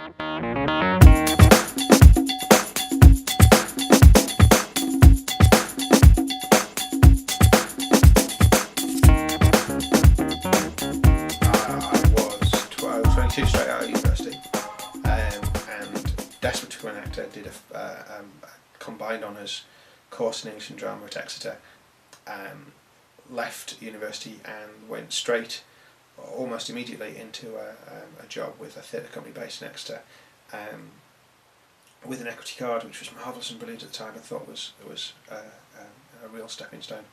I was 22 straight out of university, and desperate to become an actor, did a combined honours course in English and drama at Exeter. Left university and went straight, almost immediately, into a job with a theatre company based in Exeter, with an equity card, which was marvellous and brilliant at the time. I thought was a real stepping stone,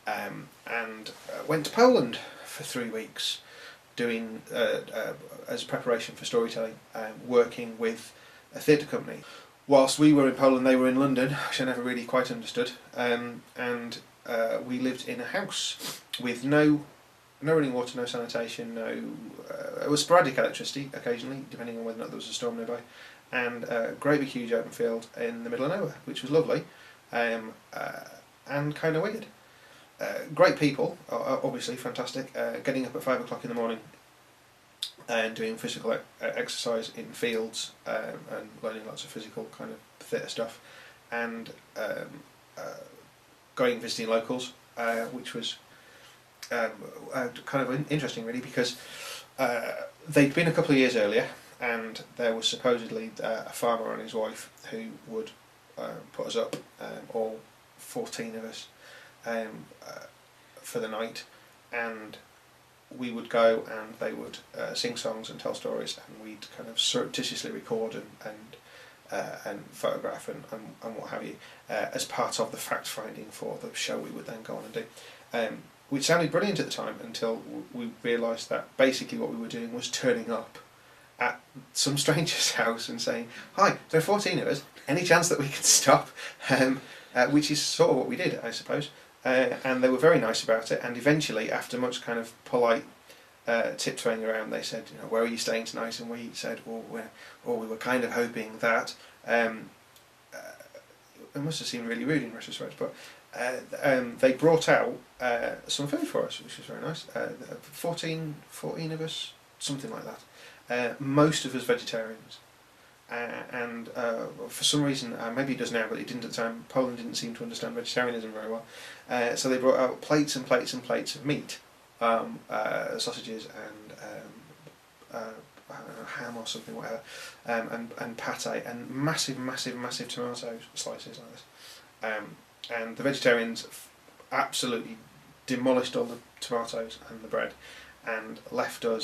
and went to Poland for 3 weeks, doing as preparation for storytelling, working with a theatre company. Whilst we were in Poland, they were in London, which I never really quite understood, and we lived in a house with no running water, no sanitation, it was sporadic electricity occasionally, depending on whether or not there was a storm nearby, and a great big huge open field in the middle of nowhere, which was lovely, and kind of weird. Great people, obviously fantastic. Getting up at 5 o'clock in the morning and doing physical exercise in fields, and learning lots of physical kind of theatre stuff, and going visiting locals, which was kind of interesting really, because they'd been a couple of years earlier, and there was supposedly a farmer and his wife who would put us up, all 14 of us, for the night, and we would go and they would sing songs and tell stories, and we'd kind of surreptitiously record and photograph and what have you, as part of the fact finding for the show we would then go on and do, which sounded brilliant at the time, until we realised that basically what we were doing was turning up at some stranger's house and saying, "Hi, there are 14 of us, any chance that we could stop?" Which is sort of what we did, I suppose. And they were very nice about it, and eventually, after much kind of polite tiptoeing around, they said, "Where are you staying tonight?" And we said, we were kind of hoping that, it must have seemed really rude in retrospect, but they brought out some food for us, which was very nice. 14 of us, something like that. Most of us vegetarians. And for some reason, maybe it does now, but it didn't at the time, Poland didn't seem to understand vegetarianism very well. So they brought out plates and plates and plates of meat, sausages and ham or something, whatever, and pate, and massive tomato slices like this. And the vegetarians absolutely demolished all the tomatoes and the bread, and left the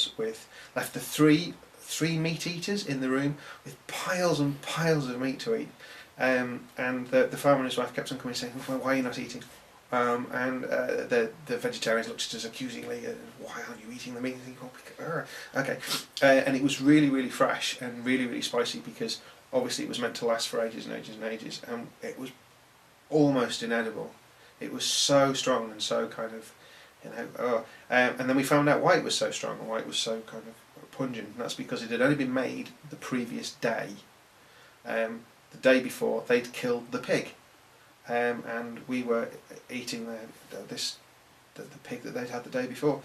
three meat eaters in the room with piles and piles of meat to eat, and the farmer and his wife kept on coming and saying, "Well, why are you not eating?" And the vegetarians looked at us accusingly, "Why aren't you eating the meat?" And okay, and it was really fresh and really spicy, because obviously it was meant to last for ages and ages and ages, and it was almost inedible. It was so strong and so kind of, and then we found out why it was so strong and why it was so kind of pungent, and that's because it had only been made the previous day. The day before, they'd killed the pig, and we were eating the pig that they'd had the day before.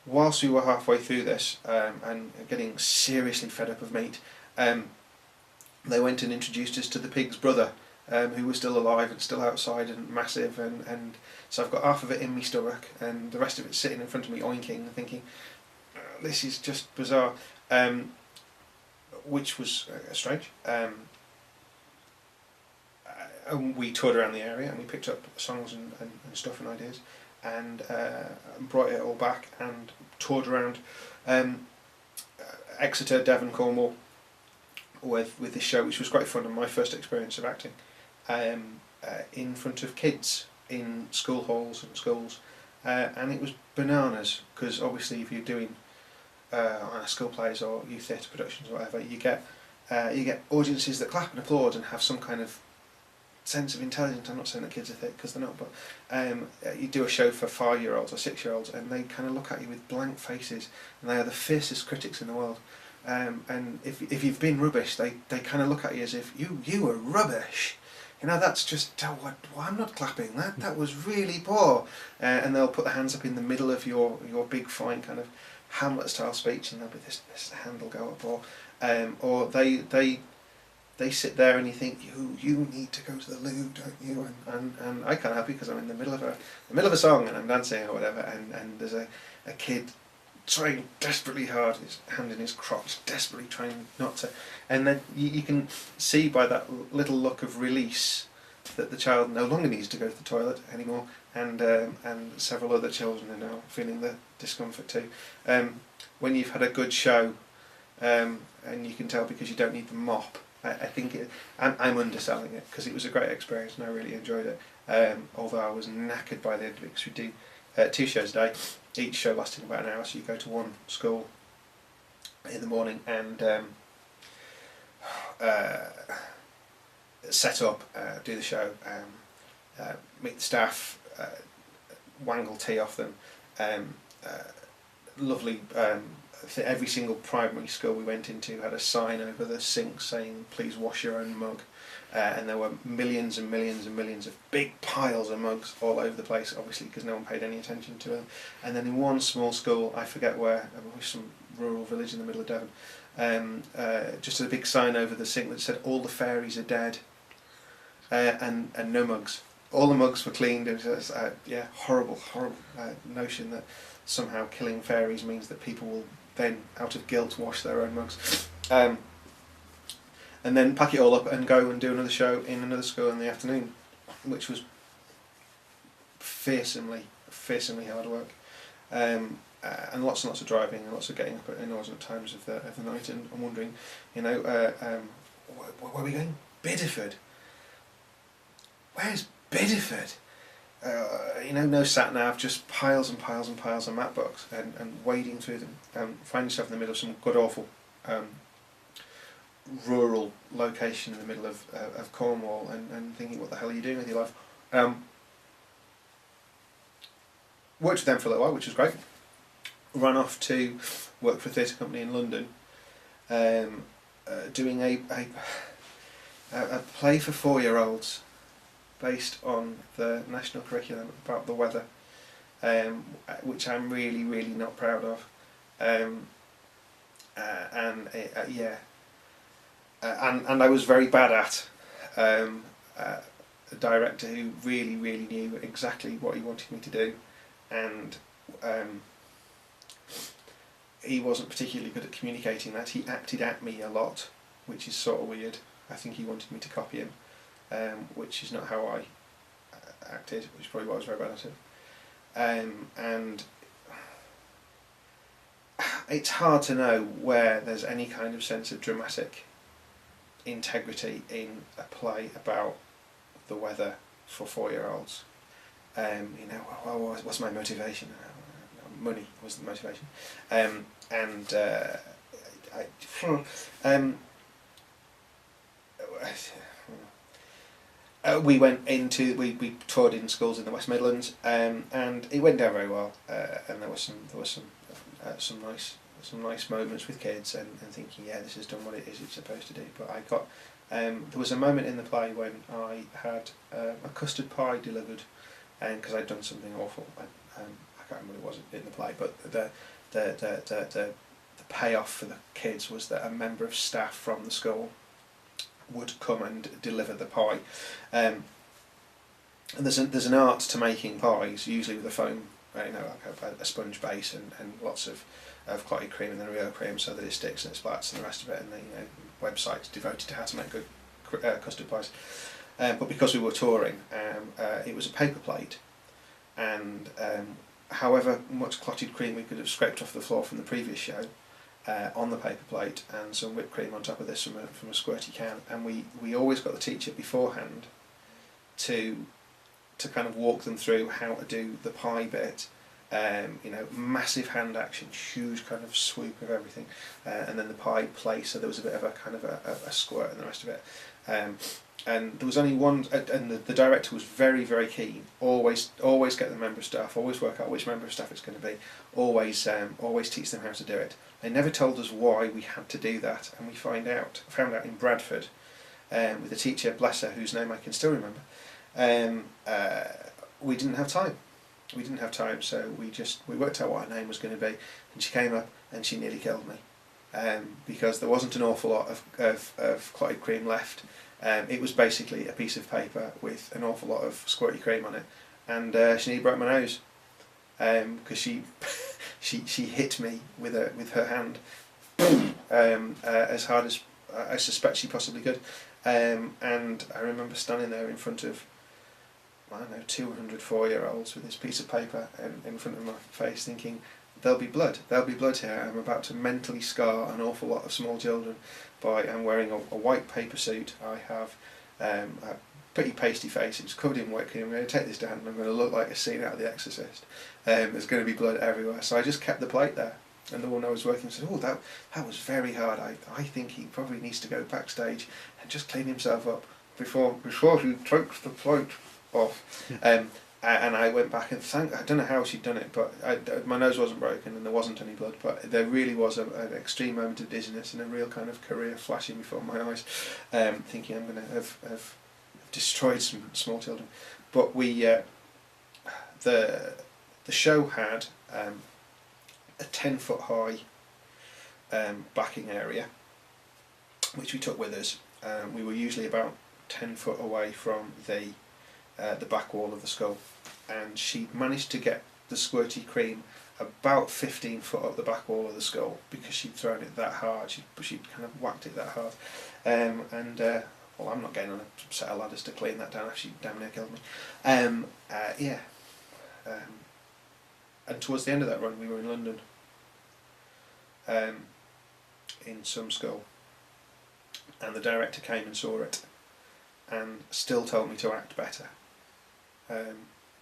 Whilst we were halfway through this, and getting seriously fed up of meat, they went and introduced us to the pig's brother, who was still alive and still outside and massive, and so I've got half of it in my stomach and the rest of it sitting in front of me oinking and thinking, this is just bizarre, which was strange. And we toured around the area and we picked up songs and stuff and ideas, and brought it all back and toured around Exeter, Devon, Cornwall with this show, which was great fun and my first experience of acting, in front of kids in school halls and schools, and it was bananas, because obviously if you're doing school plays or youth theatre productions or whatever, you get audiences that clap and applaud and have some kind of sense of intelligence. I'm not saying that kids are thick, because they're not, but you do a show for 5-year-olds or 6-year-olds and they kind of look at you with blank faces, and they are the fiercest critics in the world, and if you've been rubbish, they kind of look at you as if you were rubbish. That's just, I'm not clapping, that was really poor, and they'll put their hands up in the middle of your big fine kind of Hamlet-style speech, and there'll be this hand will go up, or they sit there and you think you need to go to the loo, don't you? And I can't help you because I'm in the middle of a song and I'm dancing or whatever, and there's a kid trying desperately hard, his hand in his crotch, desperately trying not to, and then you can see by that little look of release that the child no longer needs to go to the toilet anymore, and several other children are now feeling the discomfort too. When you've had a good show, and you can tell because you don't need the mop. I think I'm underselling it because it was a great experience and I really enjoyed it. Although I was knackered by the end of it, because we do 2 shows a day, each show lasting about an hour. So you go to one school in the morning and set up, do the show, meet the staff, wangle tea off them. Lovely. Every single primary school we went into had a sign over the sink saying "Please wash your own mug," and there were millions and millions and millions of big piles of mugs all over the place, obviously because no one paid any attention to them. And then in one small school, I forget where, it was some rural village in the middle of Devon, just a big sign over the sink that said "All the fairies are dead," and no mugs. All the mugs were cleaned. It was horrible notion that somehow killing fairies means that people will then, out of guilt, wash their own mugs, and then pack it all up and go and do another show in another school in the afternoon, which was fearsomely hard work, and lots and lots of driving and lots of getting up at inordinate times of the night and wondering, where are we going? Bideford. Where's Bideford? No sat nav, just piles and piles and piles of map books, and wading through them. Find yourself in the middle of some god awful rural location in the middle of Cornwall, and thinking, what the hell are you doing with your life? Worked with them for a little while, which was great. Ran off to work for a theatre company in London, doing a play for 4-year-olds. Based on the national curriculum about the weather, which I'm really not proud of, and I was very bad at. A director who really knew exactly what he wanted me to do, and he wasn't particularly good at communicating that. He acted at me a lot, which is sort of weird. I think he wanted me to copy him. Which is not how I acted, which is probably why I was very bad at it. And it's hard to know where there's any kind of sense of dramatic integrity in a play about the weather for 4-year-olds. What's my motivation? Money was the motivation. We we toured in schools in the West Midlands, and it went down very well. And there was some nice moments with kids, and thinking, yeah, this has done what it is it's supposed to do. But I got there was a moment in the play when I had a custard pie delivered, and because I'd done something awful, I can't remember what it was in the play, but the payoff for the kids was that a member of staff from the school would come and deliver the pie. And there's an art to making pies, usually with a foam, like a sponge base and lots of clotted cream and then real cream so that it sticks and it splats and the rest of it, and websites devoted to how to make good custard pies. But because we were touring, it was a paper plate, and however much clotted cream we could have scraped off the floor from the previous show, on the paper plate, and some whipped cream on top of this from a squirty can, and we always got the teacher beforehand to kind of walk them through how to do the pie bit. Massive hand action, huge kind of swoop of everything, and then the pie place, so there was a bit of a kind of a squirt and the rest of it. And there was only one, and the director was very keen. Always get the member of staff. Always work out which member of staff it's going to be. Always teach them how to do it. They never told us why we had to do that, and we found out in Bradford, with a teacher, bless her, whose name I can still remember. We didn't have time. we didn't have time, so we worked out what her name was going to be, and she came up and she nearly killed me, because there wasn't an awful lot of clotted cream left. It was basically a piece of paper with an awful lot of squirty cream on it, and she nearly broke my nose, because she hit me with her hand, as hard as I suspect she possibly could, and I remember standing there in front of, I don't know, 200 4-year-olds with this piece of paper in front of my face, thinking, there'll be blood here. I'm about to mentally scar an awful lot of small children I'm wearing a white paper suit. I have a pretty pasty face. It's covered in white cream. I'm going to take this down and I'm going to look like a scene out of The Exorcist. There's going to be blood everywhere. So I just kept the plate there. And the one I was working said, oh, that was very hard. I think he probably needs to go backstage and just clean himself up before he takes the plate off. And I went back and I don't know how she'd done it, but my nose wasn't broken and there wasn't any blood, but there really was an extreme moment of dizziness and a real kind of career flashing before my eyes, thinking I'm going to have destroyed some small children. But the show had a 10-foot high backing area, which we took with us. We were usually about 10 foot away from the back wall of the skull, and she managed to get the squirty cream about 15 foot up the back wall of the skull because she'd thrown it that hard. She'd kind of whacked it that hard, well, I'm not getting on a set of ladders to clean that down after she damn near killed me. And towards the end of that run, we were in London, in some school, and the director came and saw it, and still told me to act better,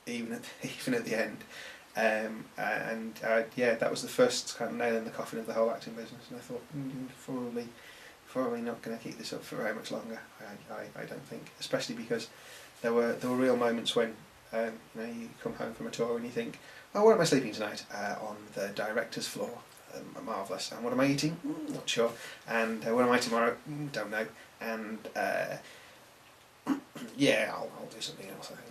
even at the end, that was the first kind of nail in the coffin of the whole acting business. And I thought, probably not going to keep this up for very much longer. I don't think, especially because there were real moments when you come home from a tour and you think, oh, where am I sleeping tonight? On the director's floor. Marvellous. And what am I eating? Not sure. And what am I tomorrow? Don't know. And I'll do something else, I think.